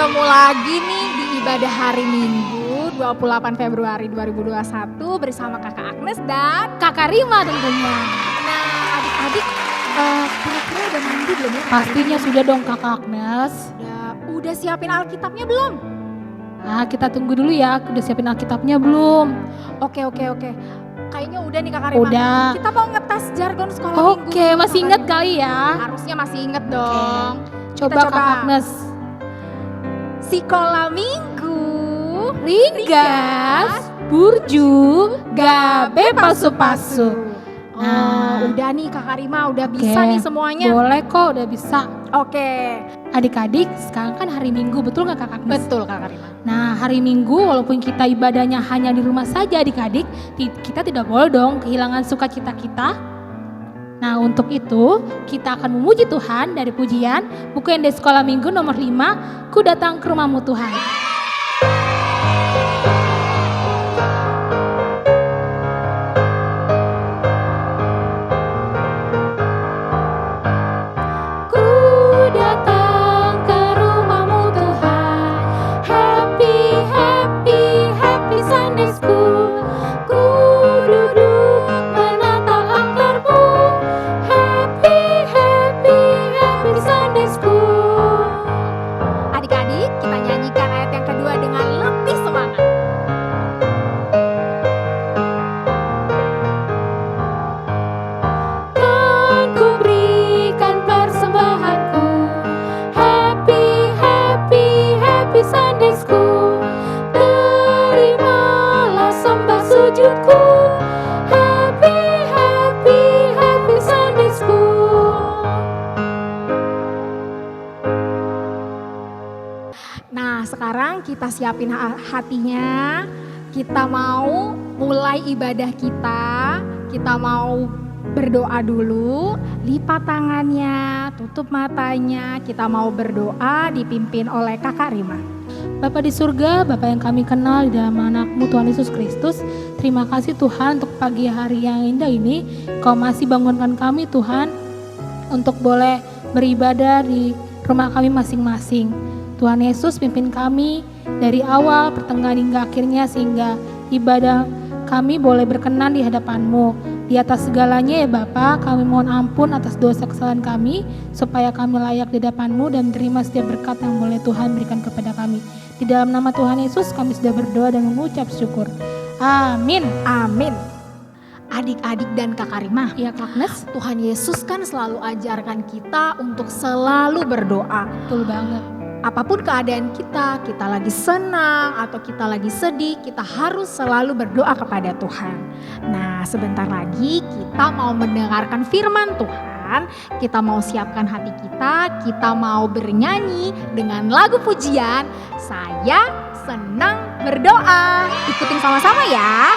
ketemu lagi nih di ibadah hari Minggu 28 Februari 2021 bersama Kakak Agnes dan Kakak Rima tentunya. nah adik-adik kira-kira udah mandi belum ya? Pastinya sudah dong Kakak Agnes. Udah siapin Alkitabnya belum? Nah kita tunggu dulu ya, udah siapin Alkitabnya belum? Oke. Kayaknya udah nih Kakak Rima. Udah. Kita mau ngetes jargon sekolah minggu. Oke, masih ingat kali ya? Harusnya masih inget dong. Coba Kakak Agnes. Sekolah minggu. Ringgas, burju, gabe pasu-pasu. Nah. Udah nih Kakak Rima, udah bisa nih semuanya. Boleh kok, udah bisa. Oke. Adik-adik, sekarang kan hari Minggu, betul gak Kakak Agnes? Betul Kakak Rima. Nah hari Minggu walaupun kita ibadahnya hanya di rumah saja adik-adik, kita tidak boleh dong kehilangan sukacita kita. Nah untuk itu kita akan memuji Tuhan dari pujian buku yang dari sekolah minggu nomor 5, Ku Datang ke Rumahmu Tuhan. Nah sekarang kita siapin hatinya, kita mau mulai ibadah kita mau berdoa dulu, lipat tangannya, tutup matanya, kita mau berdoa dipimpin oleh Kakak Rima. Bapa di surga, Bapa yang kami kenal di dalam anak-Mu Tuhan Yesus Kristus, terima kasih Tuhan untuk pagi hari yang indah ini, Kau masih bangunkan kami Tuhan untuk boleh beribadah di rumah kami masing-masing. Tuhan Yesus pimpin kami dari awal, pertengahan hingga akhirnya sehingga ibadah kami boleh berkenan di hadapan-Mu. Di atas segalanya ya Bapa, kami mohon ampun atas dosa kesalahan kami supaya kami layak di hadapan-Mu dan menerima setiap berkat yang boleh Tuhan berikan kepada kami. Di dalam nama Tuhan Yesus kami sudah berdoa dan mengucap syukur. Amin. Amin. Adik-adik dan Kakak Rima, ya Kak Agnes, Tuhan Yesus kan selalu ajarkan kita untuk selalu berdoa. Betul banget. Apapun keadaan kita lagi senang atau kita lagi sedih, kita harus selalu berdoa kepada Tuhan. Nah, sebentar lagi kita mau mendengarkan firman Tuhan, kita mau siapkan hati kita mau bernyanyi dengan lagu pujian, Saya Senang Berdoa. Ikutin sama-sama ya.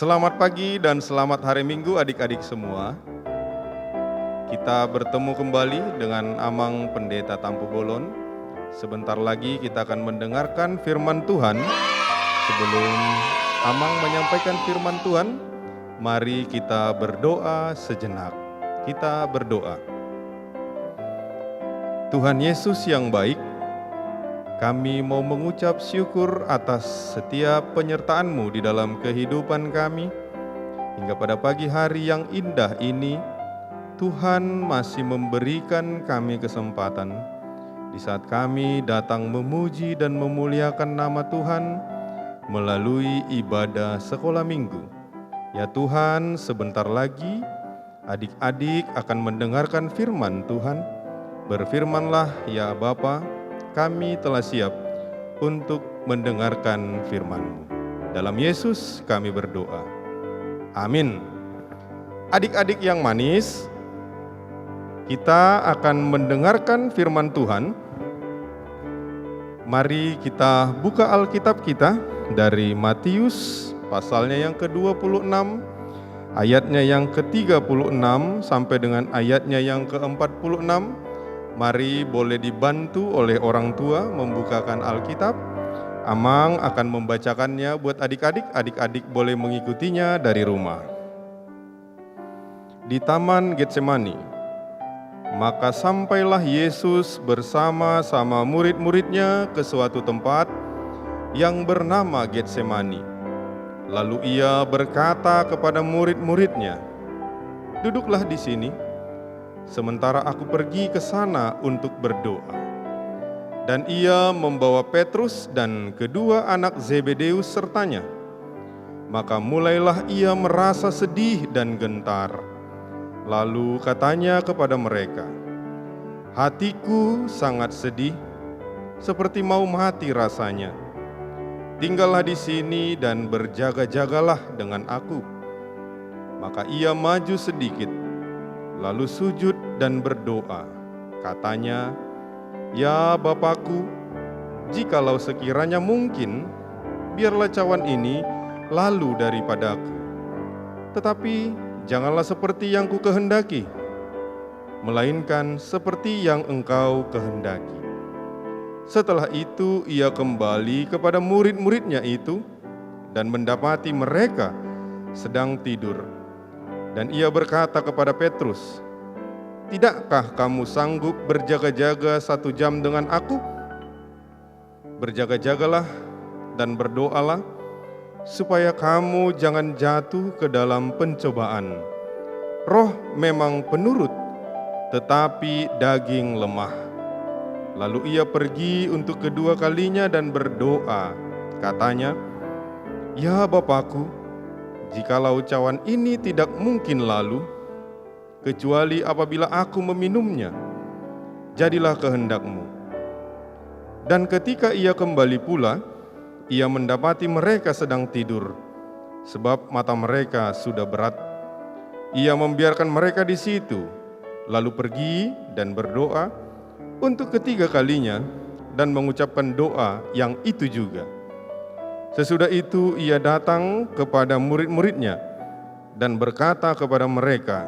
Selamat pagi dan selamat hari Minggu adik-adik semua. Kita bertemu kembali dengan Amang Pendeta Tampu Bolon. Sebentar lagi kita akan mendengarkan firman Tuhan. Sebelum Amang menyampaikan firman Tuhan, mari kita berdoa sejenak. Kita berdoa. Tuhan Yesus yang baik, kami mau mengucap syukur atas setiap penyertaan-Mu di dalam kehidupan kami. Hingga pada pagi hari yang indah ini, Tuhan masih memberikan kami kesempatan di saat kami datang memuji dan memuliakan nama Tuhan melalui ibadah sekolah minggu. Ya Tuhan, sebentar lagi adik-adik akan mendengarkan firman Tuhan. Berfirmanlah ya Bapa, kami telah siap untuk mendengarkan firman-Mu. Dalam Yesus kami berdoa. Amin. Adik-adik yang manis, kita akan mendengarkan firman Tuhan. Mari kita buka Alkitab kita dari Matius pasalnya yang ke-26, ayatnya yang ke-36 sampai dengan ayatnya yang ke-46. Mari boleh dibantu oleh orang tua membukakan Alkitab. Amang akan membacakannya buat adik-adik, adik-adik boleh mengikutinya dari rumah. Di Taman Getsemani, maka sampailah Yesus bersama-sama murid-muridnya ke suatu tempat yang bernama Getsemani. Lalu ia berkata kepada murid-muridnya, "Duduklah di sini, sementara aku pergi ke sana untuk berdoa." Dan ia membawa Petrus dan kedua anak Zebedeus sertanya. Maka mulailah ia merasa sedih dan gentar. Lalu katanya kepada mereka, "Hatiku sangat sedih, seperti mau mati rasanya. Tinggallah di sini dan berjaga-jagalah dengan aku." Maka ia maju sedikit, lalu sujud dan berdoa. Katanya, "Ya Bapakku, jikalau sekiranya mungkin, biarlah cawan ini lalu daripadaku. Tetapi janganlah seperti yang ku kehendaki, melainkan seperti yang Engkau kehendaki." Setelah itu ia kembali kepada murid-muridnya itu dan mendapati mereka sedang tidur. Dan ia berkata kepada Petrus, "Tidakkah kamu sanggup berjaga-jaga 1 jam dengan aku? Berjaga-jagalah dan berdoalah, supaya kamu jangan jatuh ke dalam pencobaan. Roh memang penurut, tetapi daging lemah." Lalu ia pergi untuk kedua kalinya dan berdoa. Katanya, "Ya Bapakku, jikalau cawan ini tidak mungkin lalu, kecuali apabila aku meminumnya, jadilah kehendak-Mu." Dan ketika ia kembali pula, ia mendapati mereka sedang tidur, sebab mata mereka sudah berat. Ia membiarkan mereka di situ, lalu pergi dan berdoa untuk ketiga kalinya dan mengucapkan doa yang itu juga. Sesudah itu ia datang kepada murid-muridnya dan berkata kepada mereka,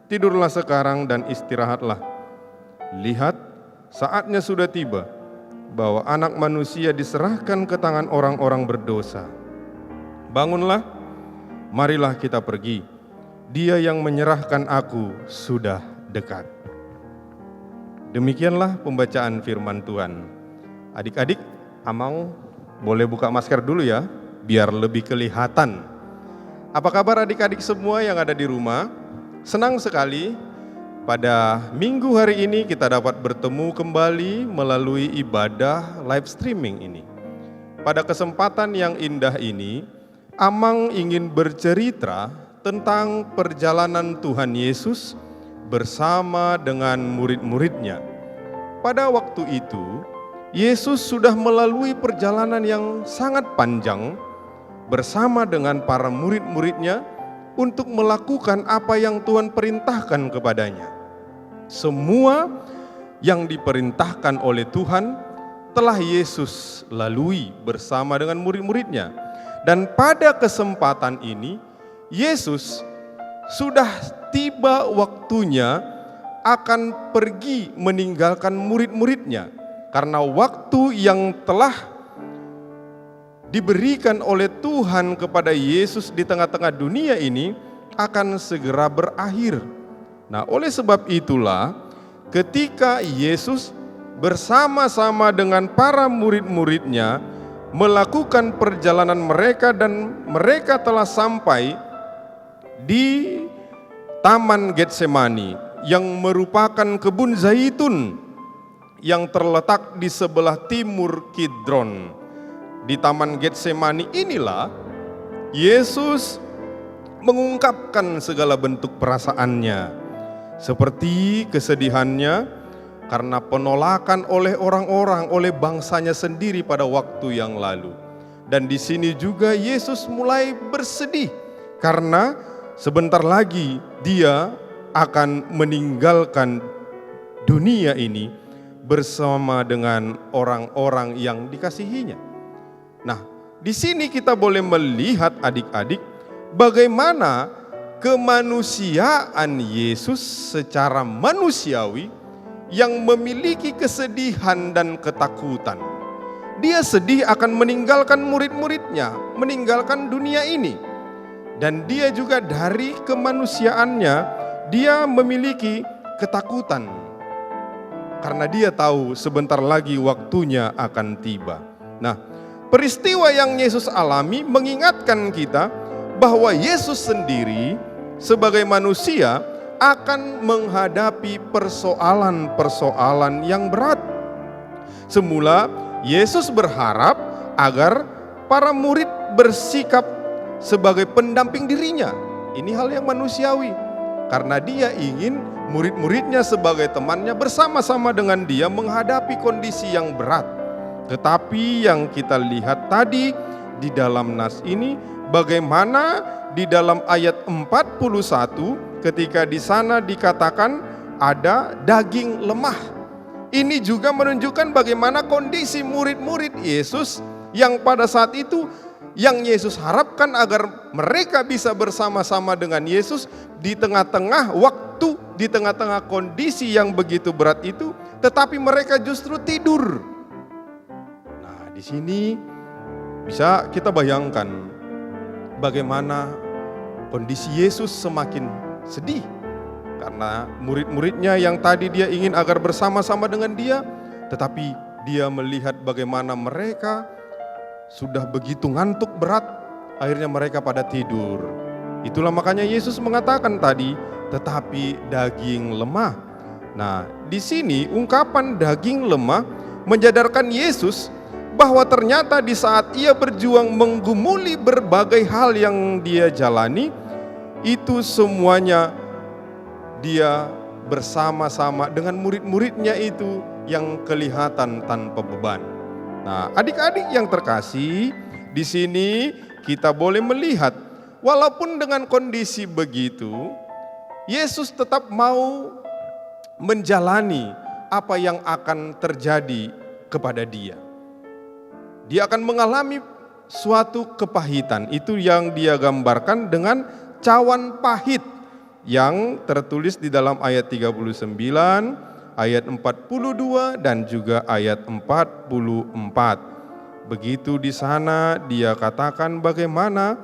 "Tidurlah sekarang dan istirahatlah. Lihat, saatnya sudah tiba bahwa Anak Manusia diserahkan ke tangan orang-orang berdosa. Bangunlah, marilah kita pergi. Dia yang menyerahkan aku sudah dekat." Demikianlah pembacaan firman Tuhan. Adik-adik, Amang boleh buka masker dulu ya, biar lebih kelihatan. Apa kabar adik-adik semua yang ada di rumah? Senang sekali pada minggu hari ini kita dapat bertemu kembali melalui ibadah live streaming ini. Pada kesempatan yang indah ini, Amang ingin bercerita tentang perjalanan Tuhan Yesus bersama dengan murid-muridnya. Pada waktu itu, Yesus sudah melalui perjalanan yang sangat panjang bersama dengan para murid-muridnya untuk melakukan apa yang Tuhan perintahkan kepadanya. Semua yang diperintahkan oleh Tuhan telah Yesus lalui bersama dengan murid-muridnya. Dan pada kesempatan ini, Yesus sudah tiba waktunya akan pergi meninggalkan murid-muridnya, karena waktu yang telah diberikan oleh Tuhan kepada Yesus di tengah-tengah dunia ini akan segera berakhir. Nah, oleh sebab itulah ketika Yesus bersama-sama dengan para murid-muridnya melakukan perjalanan mereka dan mereka telah sampai di Taman Getsemani yang merupakan kebun zaitun yang terletak di sebelah timur Kidron. Di Taman Getsemani inilah Yesus mengungkapkan segala bentuk perasaannya, seperti kesedihannya karena penolakan oleh orang-orang, oleh bangsanya sendiri pada waktu yang lalu. Dan di sini juga Yesus mulai bersedih karena sebentar lagi dia akan meninggalkan dunia ini bersama dengan orang-orang yang dikasihinya. Nah, di sini kita boleh melihat adik-adik bagaimana kemanusiaan Yesus secara manusiawi yang memiliki kesedihan dan ketakutan. Dia sedih akan meninggalkan murid-muridnya, meninggalkan dunia ini. Dan dia juga dari kemanusiaannya, dia memiliki ketakutan. Karena dia tahu sebentar lagi waktunya akan tiba. Nah, peristiwa yang Yesus alami mengingatkan kita bahwa Yesus sendiri sebagai manusia akan menghadapi persoalan-persoalan yang berat. Semula Yesus berharap agar para murid bersikap sebagai pendamping dirinya. Ini hal yang manusiawi. Karena dia ingin murid-muridnya sebagai temannya bersama-sama dengan dia menghadapi kondisi yang berat. Tetapi yang kita lihat tadi di dalam nas ini, bagaimana di dalam ayat 41 ketika di sana dikatakan ada daging lemah. Ini juga menunjukkan bagaimana kondisi murid-murid Yesus yang pada saat itu yang Yesus harapkan agar mereka bisa bersama-sama dengan Yesus di tengah-tengah waktu, di tengah-tengah kondisi yang begitu berat itu, tetapi mereka justru tidur. Nah, di sini bisa kita bayangkan bagaimana kondisi Yesus semakin sedih. Karena murid-muridnya yang tadi dia ingin agar bersama-sama dengan dia, tetapi dia melihat bagaimana mereka sudah begitu ngantuk berat, akhirnya mereka pada tidur. Itulah makanya Yesus mengatakan tadi, tetapi daging lemah. Nah, di sini ungkapan daging lemah menjadarkan Yesus bahwa ternyata di saat ia berjuang menggumuli berbagai hal yang dia jalani, itu semuanya dia bersama-sama dengan murid-muridnya itu yang kelihatan tanpa beban. Nah, adik-adik yang terkasih, di sini kita boleh melihat walaupun dengan kondisi begitu, Yesus tetap mau menjalani apa yang akan terjadi kepada dia. Dia akan mengalami suatu kepahitan, itu yang dia gambarkan dengan cawan pahit yang tertulis di dalam ayat 39, ayat 42 dan juga ayat 44. Begitu di sana dia katakan bagaimana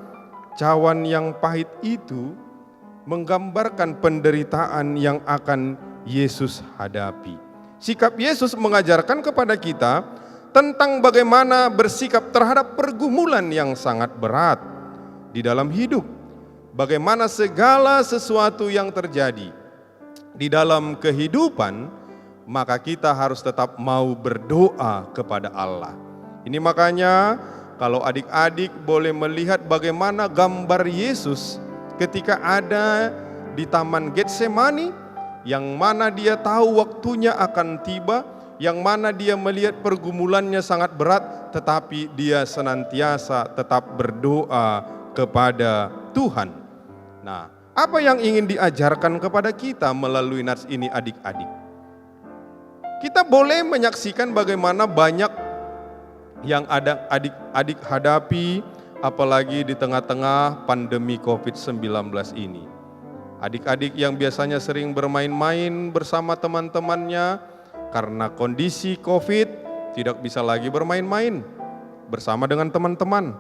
cawan yang pahit itu menggambarkan penderitaan yang akan Yesus hadapi. Sikap Yesus mengajarkan kepada kita tentang bagaimana bersikap terhadap pergumulan yang sangat berat di dalam hidup. Bagaimana segala sesuatu yang terjadi di dalam kehidupan, maka kita harus tetap mau berdoa kepada Allah. Ini makanya kalau adik-adik boleh melihat bagaimana gambar Yesus ketika ada di Taman Getsemani, yang mana dia tahu waktunya akan tiba, yang mana dia melihat pergumulannya sangat berat, tetapi dia senantiasa tetap berdoa kepada Tuhan. Nah, apa yang ingin diajarkan kepada kita melalui nats ini adik-adik? Kita boleh menyaksikan bagaimana banyak yang ada adik-adik hadapi, apalagi di tengah-tengah pandemi COVID-19 ini. Adik-adik yang biasanya sering bermain-main bersama teman-temannya, karena kondisi COVID tidak bisa lagi bermain-main bersama dengan teman-teman.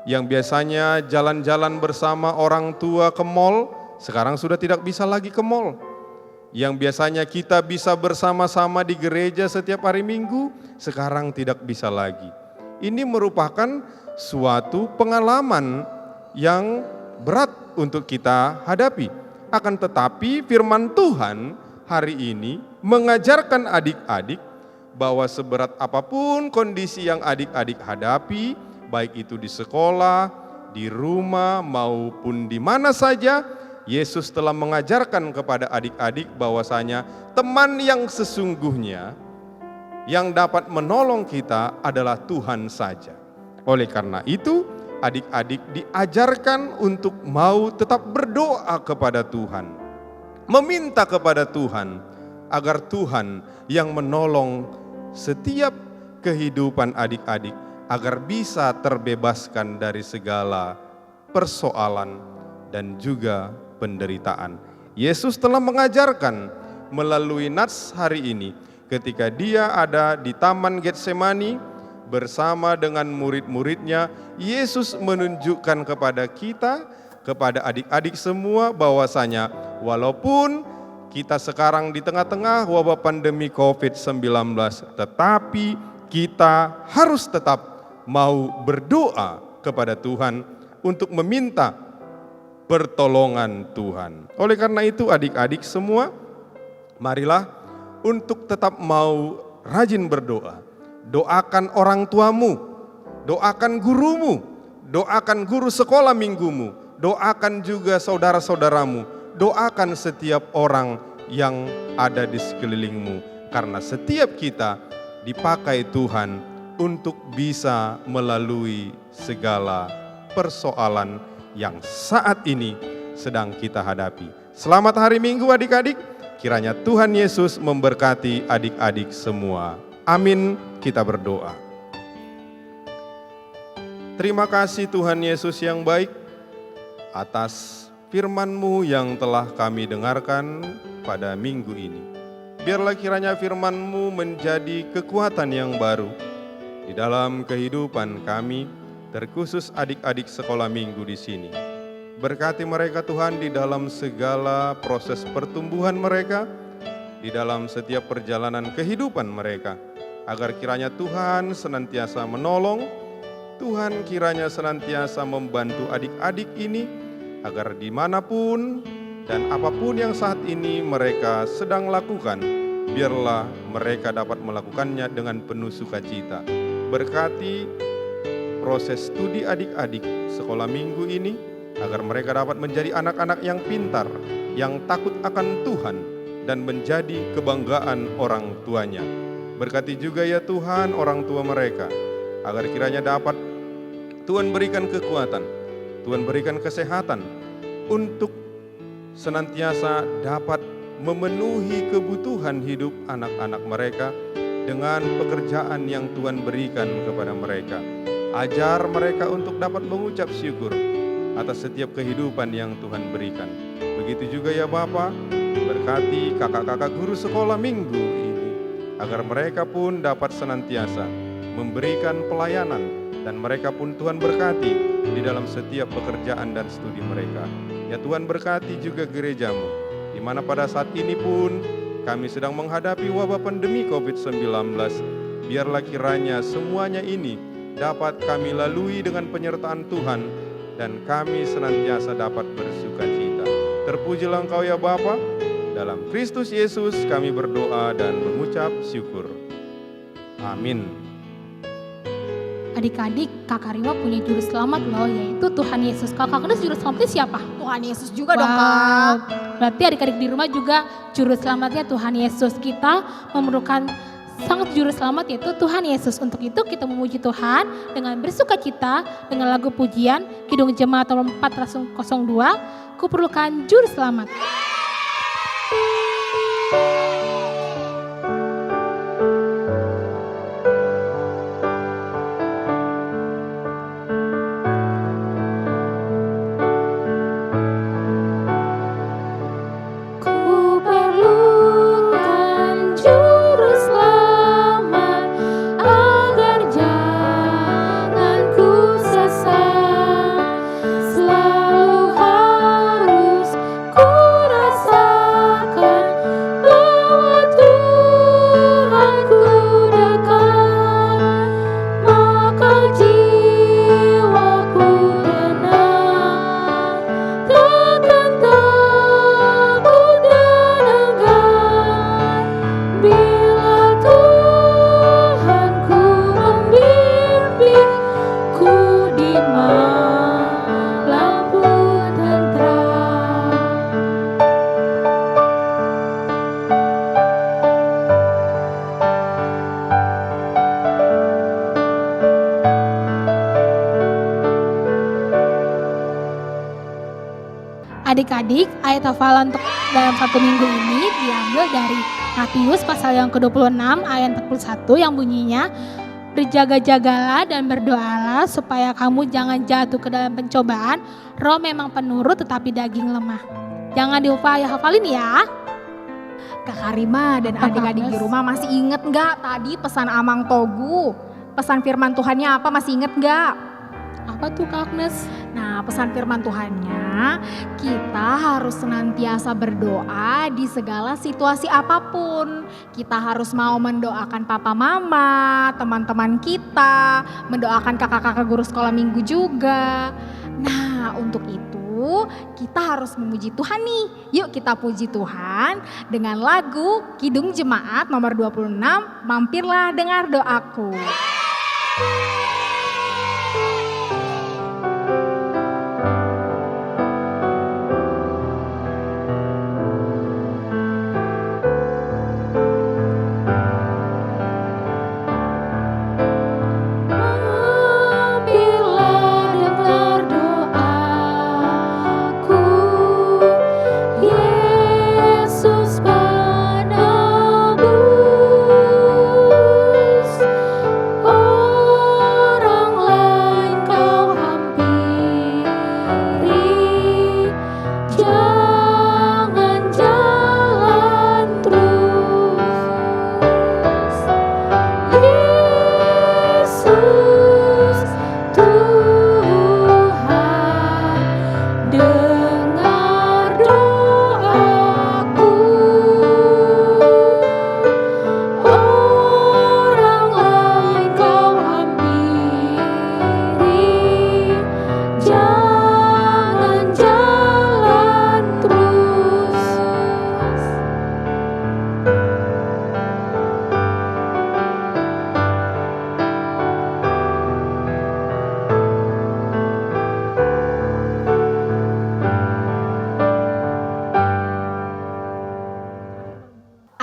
Yang biasanya jalan-jalan bersama orang tua ke mall, sekarang sudah tidak bisa lagi ke mall. Yang biasanya kita bisa bersama-sama di gereja setiap hari Minggu, sekarang tidak bisa lagi. Ini merupakan suatu pengalaman yang berat untuk kita hadapi. Akan tetapi firman Tuhan hari ini mengajarkan adik-adik bahwa seberat apapun kondisi yang adik-adik hadapi, baik itu di sekolah, di rumah, maupun di mana saja, Yesus telah mengajarkan kepada adik-adik bahwasanya teman yang sesungguhnya yang dapat menolong kita adalah Tuhan saja. Oleh karena itu, adik-adik diajarkan untuk mau tetap berdoa kepada Tuhan, meminta kepada Tuhan agar Tuhan yang menolong setiap kehidupan adik-adik agar bisa terbebaskan dari segala persoalan dan juga penderitaan. Yesus telah mengajarkan melalui nats hari ini ketika dia ada di Taman Getsemani bersama dengan murid-muridnya. Yesus menunjukkan kepada kita, kepada adik-adik semua bahwasanya walaupun kita sekarang di tengah-tengah wabah pandemi COVID-19, tetapi kita harus tetap mau berdoa kepada Tuhan untuk meminta pertolongan Tuhan. Oleh karena itu adik-adik semua, marilah untuk tetap mau rajin berdoa. Doakan orang tuamu, doakan gurumu, doakan guru sekolah minggumu, doakan juga saudara-saudaramu, doakan setiap orang yang ada di sekelilingmu. Karena setiap kita dipakai Tuhan untuk bisa melalui segala persoalan yang saat ini sedang kita hadapi. Selamat hari Minggu adik-adik, kiranya Tuhan Yesus memberkati adik-adik semua. Amin, kita berdoa. Terima kasih Tuhan Yesus yang baik atas firman-Mu yang telah kami dengarkan pada minggu ini. Biarlah kiranya firman-Mu menjadi kekuatan yang baru di dalam kehidupan kami, terkhusus adik-adik sekolah minggu di sini. Berkati mereka Tuhan di dalam segala proses pertumbuhan mereka, di dalam setiap perjalanan kehidupan mereka, agar kiranya Tuhan senantiasa menolong, Tuhan kiranya senantiasa membantu adik-adik ini, agar dimanapun dan apapun yang saat ini mereka sedang lakukan, biarlah mereka dapat melakukannya dengan penuh sukacita. Berkati proses studi adik-adik sekolah minggu ini, agar mereka dapat menjadi anak-anak yang pintar, yang takut akan Tuhan, dan menjadi kebanggaan orang tuanya. Berkati juga ya Tuhan orang tua mereka, agar kiranya dapat Tuhan berikan kekuatan, Tuhan berikan kesehatan, untuk senantiasa dapat memenuhi kebutuhan hidup anak-anak mereka dengan pekerjaan yang Tuhan berikan kepada mereka. Ajar mereka untuk dapat mengucap syukur atas setiap kehidupan yang Tuhan berikan. Begitu juga ya Bapa, berkati kakak-kakak guru sekolah minggu ini, agar mereka pun dapat senantiasa memberikan pelayanan, dan mereka pun Tuhan berkati di dalam setiap pekerjaan dan studi mereka. Ya Tuhan berkati juga gerejamu, di mana pada saat ini pun kami sedang menghadapi wabah pandemi COVID-19. Biarlah kiranya semuanya ini dapat kami lalui dengan penyertaan Tuhan, dan kami senantiasa dapat bersukacita. Terpujilah Engkau ya Bapa, dalam Kristus Yesus kami berdoa dan mengucap syukur. Amin. Adik-adik, Kakak Rima punya juru selamat loh, yaitu Tuhan Yesus. Kakak Knus juru selamatnya siapa? Tuhan Yesus juga dong Kak. Berarti adik-adik di rumah juga juru selamatnya Tuhan Yesus. Kita memerlukan sangat juru selamat, yaitu Tuhan Yesus. Untuk itu kita memuji Tuhan dengan bersukacita dengan lagu pujian Kidung Jemaat nomor 402, Kuperlukan Juru Selamat. Selalu harus ku rasakan adik-adik, ayat hafalan untuk dalam satu minggu ini diambil dari Matius pasal yang ke-26 ayat 41 yang bunyinya, berjaga-jagalah dan berdoalah supaya kamu jangan jatuh ke dalam pencobaan. Roh memang penurut tetapi daging lemah. Jangan dihafalin ya. Kak Karima dan adik-adik di rumah masih inget nggak tadi pesan Amang Togu? Pesan firman Tuhannya apa, masih inget nggak? Apa tuh Kak Agnes? Nah, pesan firman Tuhannya, kita harus senantiasa berdoa di segala situasi apapun. Kita harus mau mendoakan papa mama, teman-teman kita, mendoakan kakak-kakak guru sekolah minggu juga. Nah, untuk itu kita harus memuji Tuhan nih. Yuk kita puji Tuhan dengan lagu Kidung Jemaat nomor 26, Mampirlah Dengar Doaku.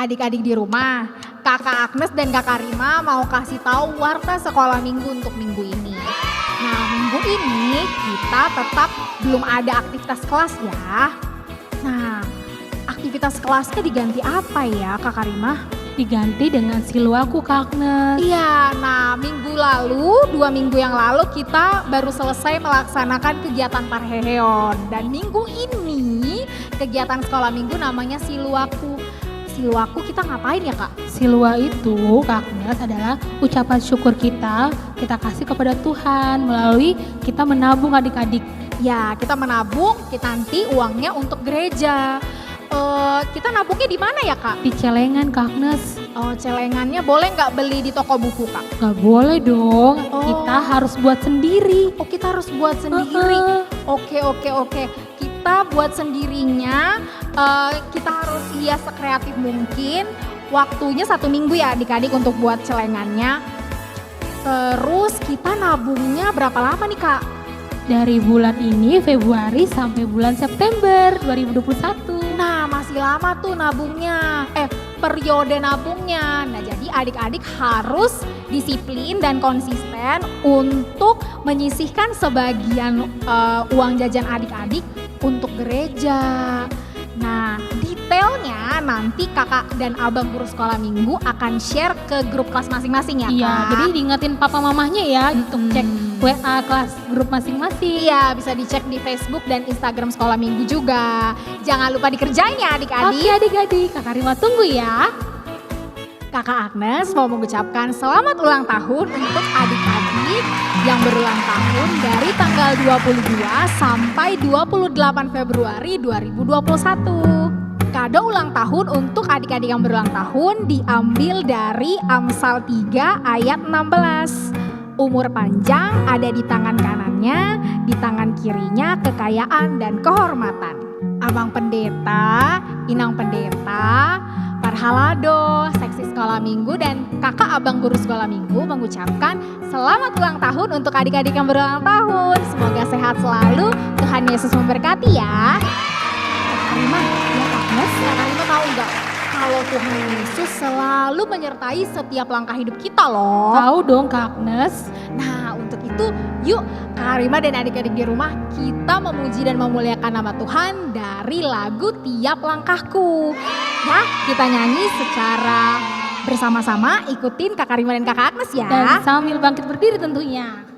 Adik-adik di rumah, Kakak Agnes dan Kak Karima mau kasih tahu warta sekolah minggu untuk minggu ini. Nah, minggu ini kita tetap belum ada aktivitas kelas ya. Nah, aktivitas kelasnya diganti apa ya Kak Karima? Diganti dengan Siluaku Kak Agnes. Iya, nah minggu lalu, 2 minggu yang lalu kita baru selesai melaksanakan kegiatan Parheheon. Dan minggu ini kegiatan sekolah minggu namanya Siluaku. Siluaku kita ngapain ya Kak? Silua itu Kak Agnes adalah ucapan syukur kita kasih kepada Tuhan melalui kita menabung adik-adik. Ya, kita menabung, kita nanti uangnya untuk gereja. Kita nabungnya di mana ya Kak? Di celengan Kak Agnes. Oh, celengannya boleh nggak beli di toko buku Kak? Gak boleh dong, Oh. kita harus buat sendiri. Oh, kita harus buat sendiri. Oke. Kita buat sendirinya, kita harus hias sekreatif mungkin. Waktunya 1 minggu ya adik-adik untuk buat celengannya. Terus kita nabungnya berapa lama nih Kak? Dari bulan ini Februari sampai bulan September 2021. Nah, masih lama tuh nabungnya. Periode nabungnya. Nah, jadi adik-adik harus disiplin dan konsisten untuk menyisihkan sebagian uang jajan adik-adik untuk gereja. Nah, detailnya nanti kakak dan abang guru sekolah minggu akan share ke grup kelas masing-masing ya Kak? Iya, jadi diingetin papa mamahnya ya untuk cek WA kelas grup masing-masing. Iya, bisa dicek di Facebook dan Instagram sekolah minggu juga. Jangan lupa dikerjain ya adik-adik. Oke adik-adik, Kak Karima tunggu ya. Kakak Agnes mau mengucapkan selamat ulang tahun untuk adik-adik yang berulang tahun dari tanggal 22 sampai 28 Februari 2021. Kado ulang tahun untuk adik-adik yang berulang tahun diambil dari Amsal 3 ayat 16. Umur panjang ada di tangan kanannya, di tangan kirinya kekayaan dan kehormatan. Abang Pendeta, Inang Pendeta, Parhalado, Seksi Sekolah Minggu dan kakak abang guru sekolah minggu mengucapkan selamat ulang tahun untuk adik-adik yang berulang tahun. Semoga sehat selalu, Tuhan Yesus memberkati ya. Kak Karima, ya Kak Agnes, Kak Karima tahu nggak? kalau Tuhan Yesus selalu menyertai setiap langkah hidup kita loh. Tahu dong Kak Agnes. Nah untuk itu yuk Kak Rima dan adik-adik di rumah kita memuji dan memuliakan nama Tuhan dari lagu Tiap Langkahku. Ya kita nyanyi secara bersama-sama, ikutin Kak Rima dan Kakak Agnes ya. Dan sambil bangkit berdiri tentunya.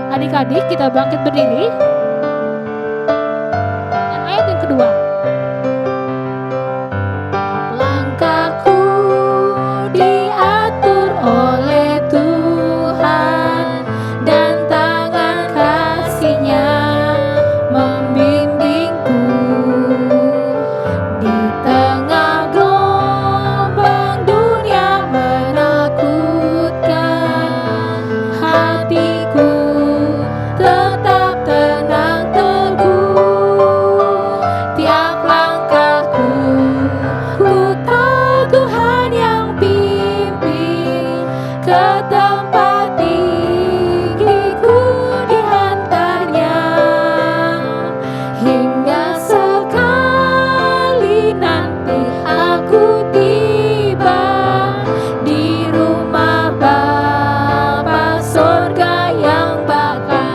Adik-adik kita bangkit berdiri. Dan ayat yang kedua. Langkahku diatur oleh Tuhan dan tangan kasih-Nya membimbingku di tengah gelombang dunia menakutkan. Hatiku tetap tenang teguh, tiap langkahku ku tahu Tuhan yang pimpin, ke tempat tinggiku dihantarnya, hingga sekali nanti aku tiba di rumah Bapa sorga yang bakal.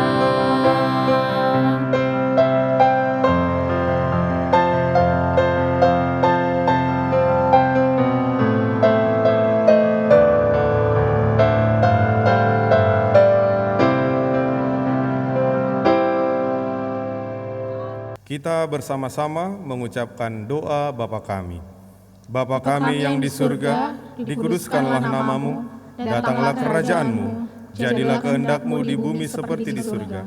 Kita bersama-sama mengucapkan doa Bapa kami. Bapa kami yang di surga, dikuduskanlah namamu, datanglah kerajaan-Mu, jadilah kehendak-Mu di bumi seperti di surga.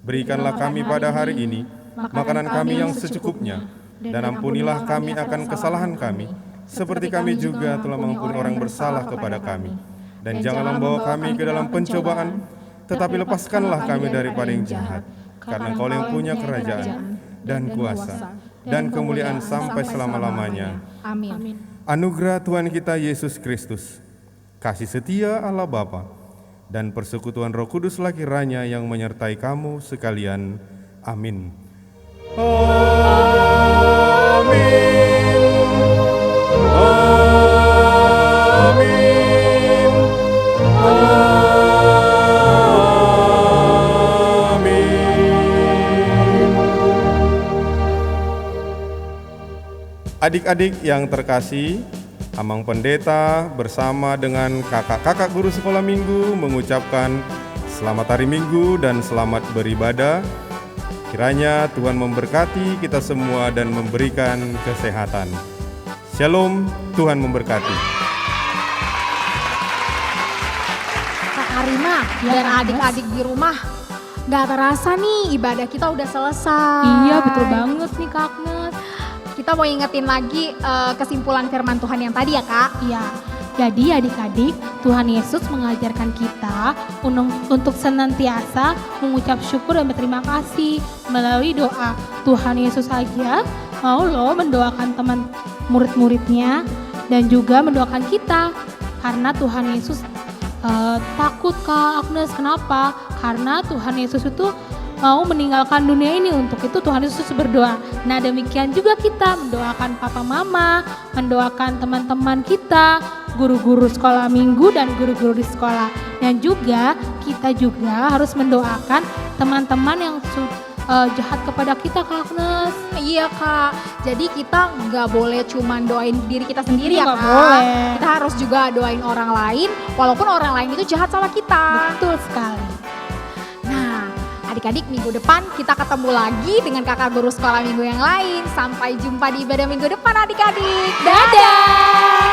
Berikanlah kami pada hari ini makanan kami yang secukupnya, dan ampunilah kami akan kesalahan kami, seperti kami juga telah mengampuni orang bersalah kepada kami. Dan janganlah membawa kami ke dalam pencobaan, tetapi lepaskanlah kami daripada yang jahat, karena Engkau yang punya kerajaan dan kuasa dan kemuliaan sampai selama-lamanya. Amin. Anugerah Tuhan kita Yesus Kristus, kasih setia Allah Bapa, dan persekutuan Roh Kuduslah kiranya yang menyertai kamu sekalian. Amin. Adik-adik yang terkasih, Amang Pendeta bersama dengan kakak-kakak guru sekolah minggu mengucapkan selamat hari Minggu dan selamat beribadah. Kiranya Tuhan memberkati kita semua dan memberikan kesehatan. Shalom, Tuhan memberkati. Kak Arima dan adik-adik di rumah, gak terasa nih ibadah kita udah selesai. Iya betul banget nih Kak Agnes. Kita mau ingetin lagi kesimpulan firman Tuhan yang tadi ya Kak. Iya, jadi adik-adik Tuhan Yesus mengajarkan kita untuk senantiasa mengucap syukur dan berterima kasih melalui doa. Tuhan Yesus saja mau loh mendoakan teman murid-muridnya dan juga mendoakan kita. Karena Tuhan Yesus takut Kak Agnes, kenapa? Karena Tuhan Yesus itu mau meninggalkan dunia ini, untuk itu Tuhan Yesus berdoa. Nah demikian juga kita mendoakan papa mama, mendoakan teman-teman kita, guru-guru sekolah minggu dan guru-guru di sekolah. Dan juga kita juga harus mendoakan teman-teman yang jahat kepada kita Kak Agnes. Iya Kak, jadi kita nggak boleh cuman doain diri kita sendiri ya Nggak Kak. boleh. Kita harus juga doain orang lain, walaupun orang lain itu jahat sama kita. Betul sekali. Nah, adik-adik minggu depan kita ketemu lagi dengan kakak guru sekolah minggu yang lain. Sampai jumpa di ibadah minggu depan adik-adik. Dadah!